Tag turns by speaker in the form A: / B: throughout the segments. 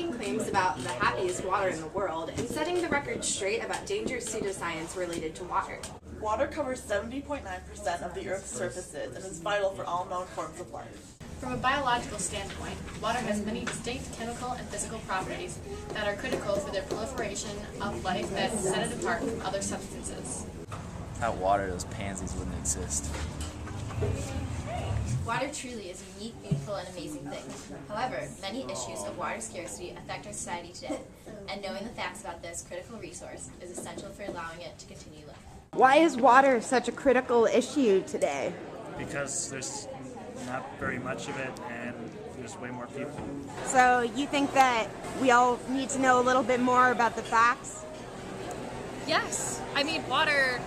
A: debunking claims about the happiest water in the world and setting the record straight about dangerous pseudoscience related to water.
B: Water covers 70.9% of the Earth's surfaces and is vital for all known forms of life.
C: From a biological standpoint, water has many distinct chemical and physical properties that are critical for the proliferation of life that set it apart from other substances.
D: Without water, those pansies wouldn't exist.
E: Water truly is a unique, beautiful, and amazing thing. However, many issues of water scarcity affect our society today, and knowing the facts about this critical resource is essential for allowing it to continue living.
F: Why is water such a critical issue today?
G: Because there's not very much of it and there's way more people.
F: So you think that we all need to know a little bit more about the facts?
C: Yes, I mean water,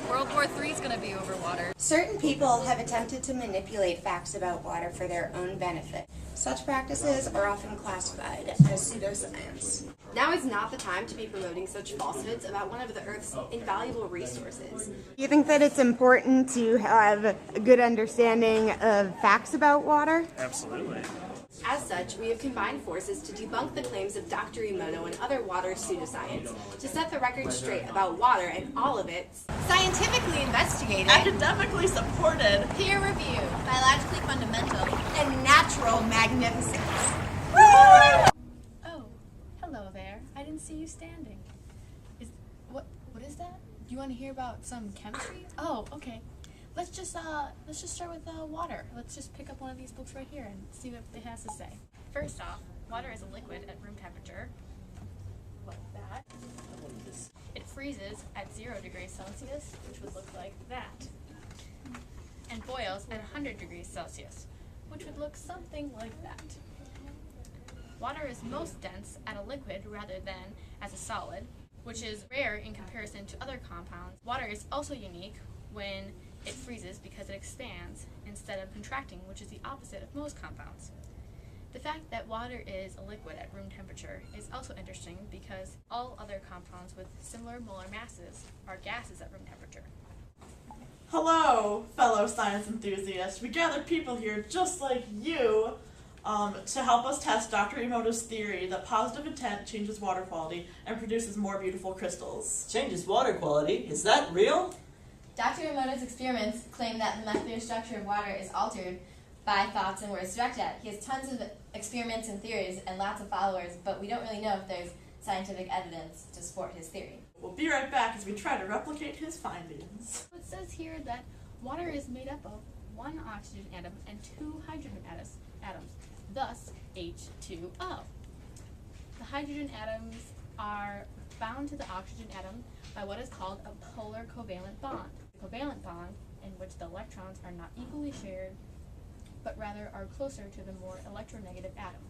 C: World War III is going to be over water.
H: Certain people have attempted to manipulate facts about water for their own benefit. Such practices are often classified as pseudoscience.
A: Now is not the time to be promoting such falsehoods about one of the Earth's invaluable resources.
F: Do you think that it's important to have a good understanding of facts about water?
G: Absolutely.
A: As such, we have combined forces to debunk the claims of Dr. Emoto and other water pseudoscience, to set the record straight about water and all of its
E: Scientifically investigated,
B: Academically supported,
E: peer-reviewed, biologically fundamental,
H: And natural magnificence.
C: Oh, hello there. I didn't see you standing. What is that? Do you want to hear about some chemistry? Oh, okay. Let's just start with water. Let's just pick up one of these books right here and see what it has to say. First off, water is a liquid at room temperature, like that. It freezes at 0 degrees Celsius, which would look like that, and boils at 100 degrees Celsius, which would look something like that. Water is most dense as a liquid rather than as a solid, which is rare in comparison to other compounds. Water is also unique when it freezes because it expands instead of contracting, which is the opposite of most compounds. The fact that water is a liquid at room temperature is also interesting because all other compounds with similar molar masses are gases at room temperature.
B: Hello, fellow science enthusiasts. We gathered people here just like you to help us test Dr. Emoto's theory that positive intent changes water quality and produces more beautiful crystals.
I: Changes water quality? Is that real?
E: Dr. Emoto's experiments claim that the molecular structure of water is altered by thoughts and words directed at. He has tons of experiments and theories and lots of followers, but we don't really know if there's scientific evidence to support his theory.
B: We'll be right back as we try to replicate his findings.
C: It says here that water is made up of 1 oxygen atom and 2 hydrogen atoms, thus H2O. The hydrogen atoms are bound to the oxygen atom by what is called a polar covalent bond. A covalent bond in which the electrons are not equally shared, but rather are closer to the more electronegative atom.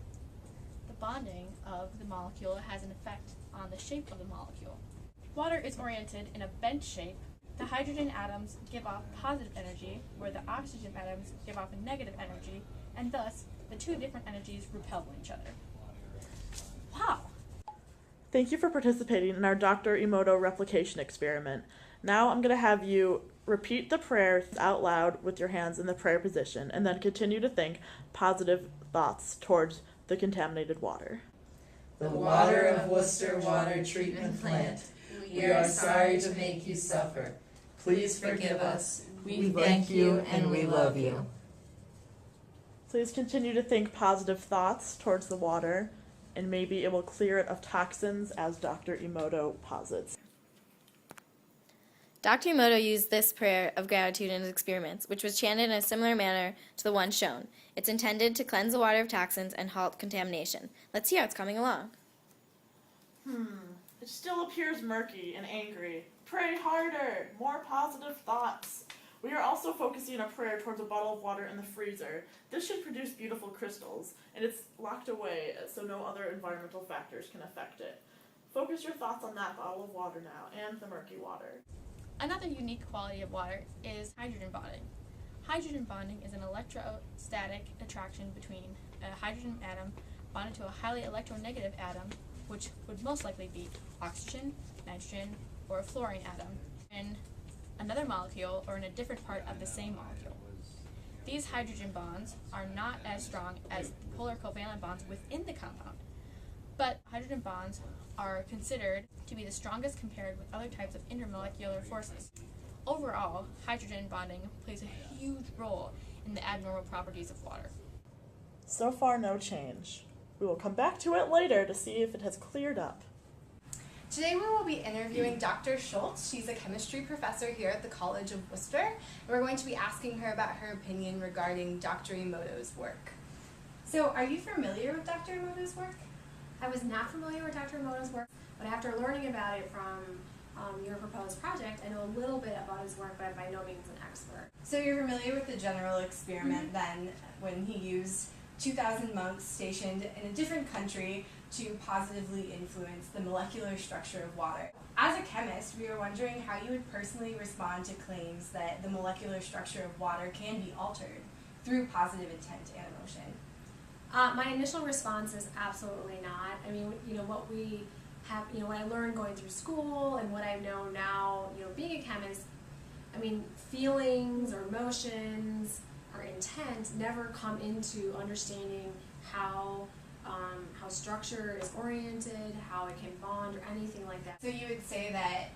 C: The bonding of the molecule has an effect on the shape of the molecule. Water is oriented in a bent shape. The hydrogen atoms give off positive energy, where the oxygen atoms give off a negative energy, and thus the two different energies repel each other. Wow!
B: Thank you for participating in our Dr. Emoto replication experiment. Now I'm going to have you repeat the prayer out loud with your hands in the prayer position, and then continue to think positive thoughts towards the contaminated water.
J: The water of Worcester Water Treatment Plant, we are sorry to make you suffer. Please forgive us. We thank you and we love you.
B: Please continue to think positive thoughts towards the water, and maybe it will clear it of toxins as Dr. Emoto posits.
E: Dr. Emoto used this prayer of gratitude in his experiments, which was chanted in a similar manner to the one shown. It's intended to cleanse the water of toxins and halt contamination. Let's see how it's coming along.
B: It still appears murky and angry. Pray harder! More positive thoughts. We are also focusing a prayer towards a bottle of water in the freezer. This should produce beautiful crystals, and it's locked away so no other environmental factors can affect it. Focus your thoughts on that bottle of water now, and the murky water.
C: Another unique quality of water is hydrogen bonding. Hydrogen bonding is an electrostatic attraction between a hydrogen atom bonded to a highly electronegative atom, which would most likely be oxygen, nitrogen, or a fluorine atom, in another molecule or in a different part of the same molecule. These hydrogen bonds are not as strong as the polar covalent bonds within the compound, hydrogen bonds are considered to be the strongest compared with other types of intermolecular forces. Overall, hydrogen bonding plays a huge role in the abnormal properties of water.
B: So far, no change. We will come back to it later to see if it has cleared up.
A: Today we will be interviewing Dr. Schultz. She's a chemistry professor here at the College of Worcester. And we're going to be asking her about her opinion regarding Dr. Emoto's work. So, are you familiar with Dr. Emoto's work?
K: I was not familiar with Dr. Emoto's work, but after learning about it from your proposed project, I know a little bit about his work, but I'm by no means an expert.
A: So you're familiar with the general experiment then, when he used 2,000 monks stationed in a different country to positively influence the molecular structure of water. As a chemist, we were wondering how you would personally respond to claims that the molecular structure of water can be altered through positive intent and emotion.
K: My initial response is absolutely not. I mean, what we have, what I learned going through school and what I know now, being a chemist, I mean, feelings or emotions or intent never come into understanding how structure is oriented, how it can bond or anything like that.
A: So you would say that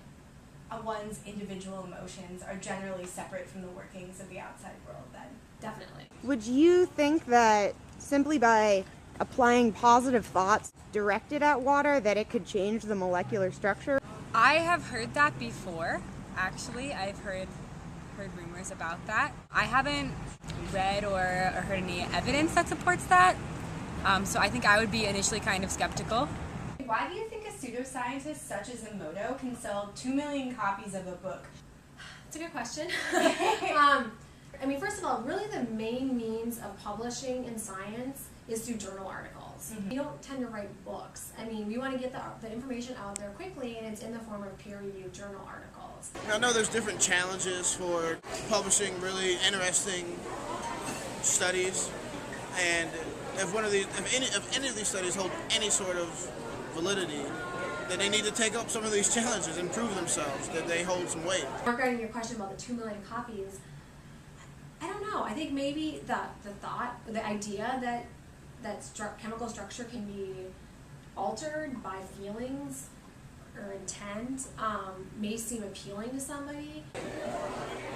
A: one's individual emotions are generally separate from the workings of the outside world then?
K: Definitely.
F: Would you think that simply by applying positive thoughts directed at water that it could change the molecular structure?
L: I have heard that before, actually. I've heard rumors about that. I haven't read or heard any evidence that supports that, so I think I would be initially kind of skeptical.
A: Why do you think a pseudoscientist such as Emoto can sell 2 million copies of a book?
K: That's a good question. I mean, first of all, really the main means of publishing in science is through journal articles. We don't tend to write books. I mean, we want to get the information out there quickly, and it's in the form of peer-reviewed journal articles.
M: I know there's different challenges for publishing really interesting studies, and if any of these studies hold any sort of validity, then they need to take up some of these challenges and prove themselves that they hold some weight.
K: Regarding your question about the 2 million copies, I don't know. I think maybe the idea that chemical structure can be altered by feelings or intent may seem appealing to somebody.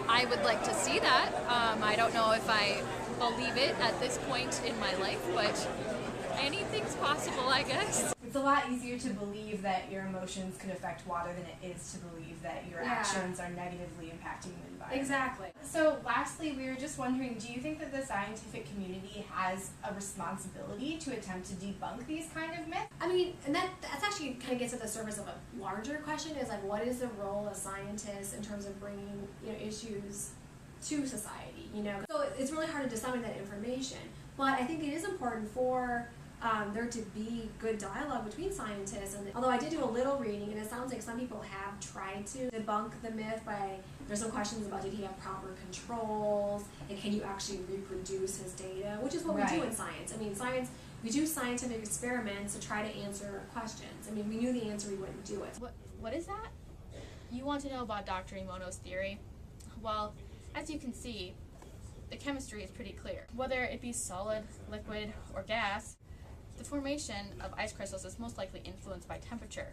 N: I would like to see that. I don't know if I believe it at this point in my life, but anything's possible, I guess.
A: It's a lot easier to believe that your emotions could affect water than it is to believe that your actions are negatively impacting the environment.
K: Exactly.
A: So lastly, we were just wondering, do you think that the scientific community has a responsibility to attempt to debunk these kind of myths?
K: I mean, and that's actually kind of gets at the surface of a larger question, is like, what is the role of scientists in terms of bringing issues to society, So it's really hard to disseminate that information, but I think it is important for there to be good dialogue between scientists. And although I did do a little reading, and it sounds like some people have tried to debunk the myth there's some questions about, did he have proper controls, and can you actually reproduce his data, which is what we do in science. I mean, we do scientific experiments to try to answer questions. I mean, we knew the answer, we wouldn't do it.
C: What is that? You want to know about Dr. Emoto's theory? Well, as you can see, the chemistry is pretty clear. Whether it be solid, liquid, or gas, the formation of ice crystals is most likely influenced by temperature.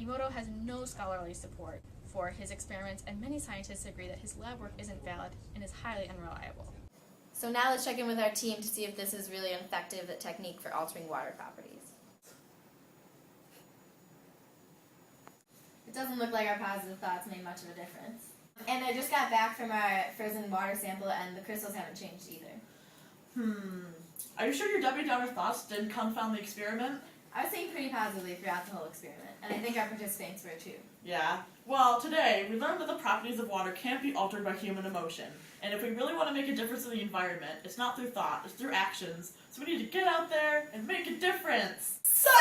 C: Emoto has no scholarly support for his experiments, and many scientists agree that his lab work isn't valid and is highly unreliable.
E: So now let's check in with our team to see if this is really an effective technique for altering water properties. It doesn't look like our positive thoughts made much of a difference. And I just got back from our frozen water sample, and the crystals haven't changed either.
B: Are you sure your Debbie Downer thoughts didn't confound the experiment?
E: I was thinking pretty positively throughout the whole experiment, and I think our participants were too.
B: Yeah. Well, today we learned that the properties of water can't be altered by human emotion. And if we really want to make a difference in the environment, it's not through thought, it's through actions. So we need to get out there and make a difference.
A: Science!